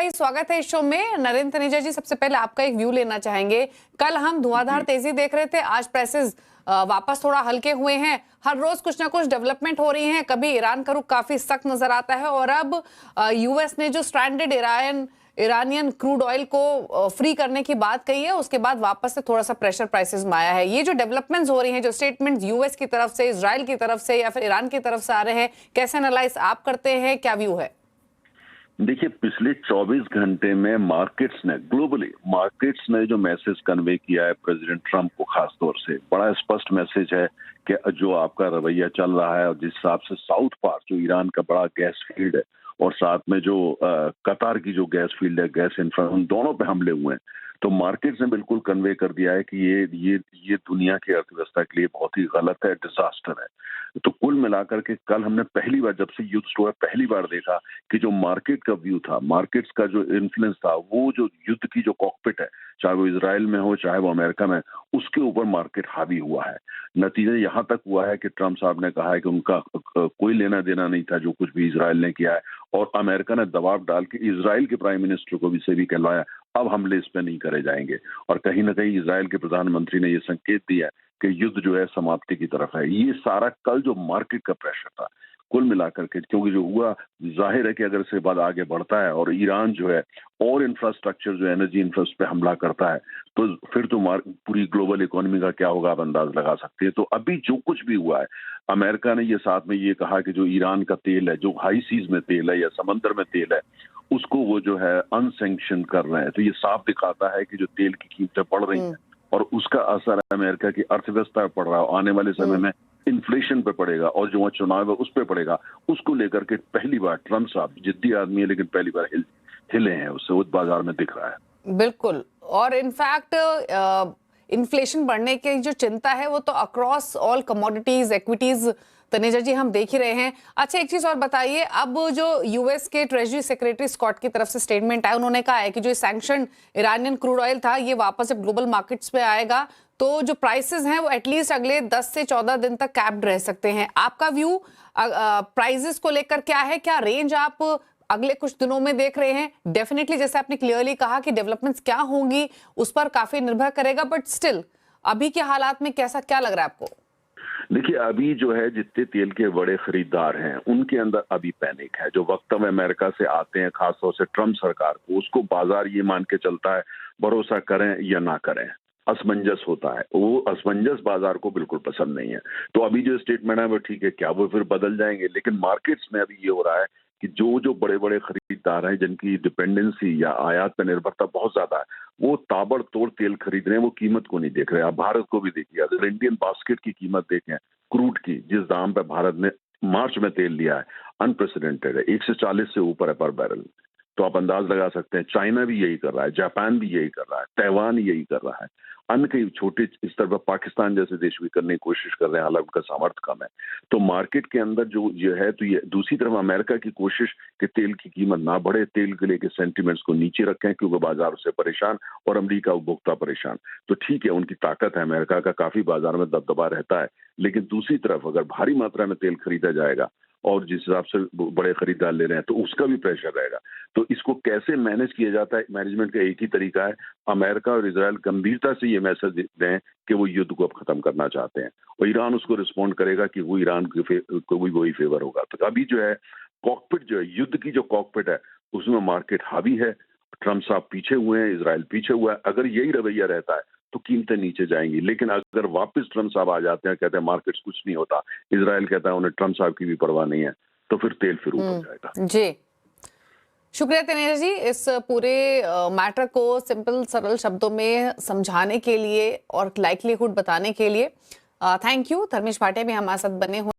भाई, स्वागत है इस शो में। नरेंद्र तनेजा जी, सबसे पहले आपका एक व्यू लेना चाहेंगे। कल हम धुआंधार तेजी देख रहे थे, आज प्राइसेस वापस थोड़ा हल्के हुए हैं। हर रोज कुछ ना कुछ डेवलपमेंट हो रही है। कभी ईरान का रुख काफी सख्त नजर आता है और अब यूएस ने जो स्ट्रैंडेड ईरानियन क्रूड ऑयल को फ्री करने की बात कही है, उसके बाद वापस से थोड़ा सा प्रेशर प्राइसेस में आया है। ये जो डेवलपमेंट्स हो रही हैं, जो स्टेटमेंट यूएस की तरफ से, इजराइल की तरफ से या फिर ईरान की तरफ से आ रहे हैं, कैसे एनालाइज आप करते हैं, क्या व्यू है? देखिए, पिछले 24 घंटे में ग्लोबली मार्केट्स ने जो मैसेज कन्वे किया है प्रेसिडेंट ट्रंप को, खास तौर से बड़ा स्पष्ट मैसेज है कि जो आपका रवैया चल रहा है और जिस हिसाब से साउथ पार्क जो ईरान का बड़ा गैस फील्ड है और साथ में जो कतार की जो गैस फील्ड है, गैस इंफ्रा, उन दोनों पे हमले हुए हैं। तो मार्केट्स ने बिल्कुल कन्वे कर दिया है कि ये दुनिया की अर्थव्यवस्था के लिए बहुत ही गलत है, डिजास्टर है। तो कुल मिलाकर के कल हमने पहली बार, जब से युद्ध शुरू हुआ, पहली बार देखा कि जो मार्केट का व्यू था, मार्केट्स का जो इन्फ्लुएंस था, वो जो युद्ध की जो कॉकपिट है, चाहे वो इजराइल में हो चाहे वो अमेरिका में, उसके ऊपर मार्केट हावी हुआ है। नतीजा यहाँ तक हुआ है कि ट्रंप साहब ने कहा है कि उनका कोई लेना देना नहीं था जो कुछ भी इजराइल ने किया है, और अमेरिका ने दबाव डाल के इजराइल के प्राइम मिनिस्टर को भी से भी कहलवाया अब हमले इस पे नहीं करे जाएंगे। और कहीं ना कहीं इजराइल के प्रधानमंत्री ने यह संकेत दिया कि युद्ध जो है समाप्ति की तरफ है। ये सारा कल जो मार्केट का प्रेशर था, कुल मिलाकर के, क्योंकि जो हुआ, जाहिर है कि अगर इसके बाद आगे बढ़ता है और ईरान जो है और इंफ्रास्ट्रक्चर जो एनर्जी इंफ्रास्ट्रक्चर पे हमला करता है, तो फिर तो पूरी ग्लोबल इकोनॉमी का क्या होगा आप अंदाज लगा सकते हैं। तो अभी जो कुछ भी हुआ है, अमेरिका ने ये साथ में ये कहा कि जो ईरान का तेल है, जो हाई सीज में तेल है या समंदर में तेल है, उसको वो जो है अनसैंक्शन कर रहे हैं। तो ये साफ दिखाता है कि जो तेल की कीमतें बढ़ रही हैं और उसका असर अमेरिका की अर्थव्यवस्था पर पड़ रहा है, आने वाले समय में इन्फ्लेशन पे पड़ेगा और जो चुनाव है उस पे पड़ेगा। उसको लेकर के पहली बार ट्रंप साहब, जिद्दी आदमी है लेकिन पहली बार हिले हैं, उससे उस बाजार में दिख रहा है। बिल्कुल। और इनफैक्ट इन्फ्लेशन बढ़ने की जो चिंता है वो तो across all commodities, equities, Taneja ji, हम देख ही रहे हैं। अच्छा, एक चीज और बताइए, अब जो यूएस के ट्रेजरी सेक्रेटरी स्कॉट की तरफ से स्टेटमेंट आया, उन्होंने कहा है कि जो सैंक्शन ईरानियन क्रूड ऑयल था, ये वापस जब ग्लोबल मार्केट्स पे आएगा तो जो प्राइसेस हैं वो एटलीस्ट अगले 10 से 14 दिन तक कैप्ड रह सकते हैं। आपका व्यू प्राइसेस को लेकर क्या है? क्या रेंज आप अगले कुछ दिनों में देख रहे हैं? डेफिनेटली, जैसे आपने क्लियरली कहा कि डेवलपमेंट्स क्या होंगी उस पर काफी निर्भर करेगा, बट स्टिल अभी के हालात में कैसा क्या लग रहा है आपको? देखिए, अभी जो है जितने तेल के बड़े खरीदार हैं उनके अंदर अभी पैनिक है। जो वक्तव्य अमेरिका से आते हैं, खासतौर से ट्रंप सरकार को, उसको बाजार ये मान के चलता है भरोसा करें या ना करें, असमंजस होता है। वो असमंजस बाजार को बिल्कुल पसंद नहीं है। तो अभी जो स्टेटमेंट है वो ठीक है, क्या वो फिर बदल जाएंगे? लेकिन मार्केट्स में अभी ये हो रहा है कि जो जो बड़े बड़े खरीदार हैं, जिनकी डिपेंडेंसी या आयात पर निर्भरता बहुत ज्यादा है, वो ताबड़तोड़ तेल खरीद रहे हैं, वो कीमत को नहीं देख रहे। आप भारत को भी देखिए, अगर इंडियन बास्केट की कीमत देखें, क्रूड की, जिस दाम पे भारत ने मार्च में तेल लिया है, अनप्रेसिडेंटेड है, 140 से ऊपर है पर बैरल। तो आप अंदाज लगा सकते हैं, चाइना भी यही कर रहा है, जापान भी यही कर रहा है, ताइवान यही कर रहा है, अन्य कई छोटे इस तरह पाकिस्तान जैसे देश भी करने की कोशिश कर रहे हैं, हालांकि उनका सामर्थ्य कम है। तो मार्केट के अंदर जो है, तो ये दूसरी तरफ अमेरिका की कोशिश कि तेल की कीमत ना बढ़े, तेल के लेके सेंटिमेंट्स को नीचे रखें क्योंकि बाजार उससे परेशान और अमेरिका उपभोक्ता परेशान। तो ठीक है, उनकी ताकत है, अमेरिका का काफी बाजार में दबदबा रहता है। लेकिन दूसरी तरफ अगर भारी मात्रा में तेल खरीदा जाएगा और जिस हिसाब से बड़े खरीदार ले रहे हैं, तो उसका भी प्रेशर रहेगा। तो इसको कैसे मैनेज किया जाता है? मैनेजमेंट का एक ही तरीका है, अमेरिका और इजराइल गंभीरता से ये मैसेज दें कि वो युद्ध को अब खत्म करना चाहते हैं, और ईरान उसको रिस्पॉन्ड करेगा कि वो ईरान को भी वही फेवर होगा। तो अभी जो है कॉकपिट, जो है युद्ध की जो कॉकपिट है, उसमें मार्केट हावी है। ट्रंप साहब पीछे हुए हैं, इजराइल पीछे हुआ है। अगर यही रवैया रहता है तो कीमतें नीचे जाएंगी। लेकिन अगर वापस ट्रंप साहब आ जाते हैं, कहते हैं मार्केट्स कुछ नहीं होता, इजराइल कहता है उन्हें ट्रंप साहब की भी परवाह नहीं है, तो फिर तेल फिर ऊपर जाएगा। जी, शुक्रिया तनेजा जी, इस पूरे मैटर को सिंपल सरल शब्दों में समझाने के लिए और लाइक्लीहुड बताने के लिए। Thank you. धर्मेश भाटिया भी हमारे साथ बने हुए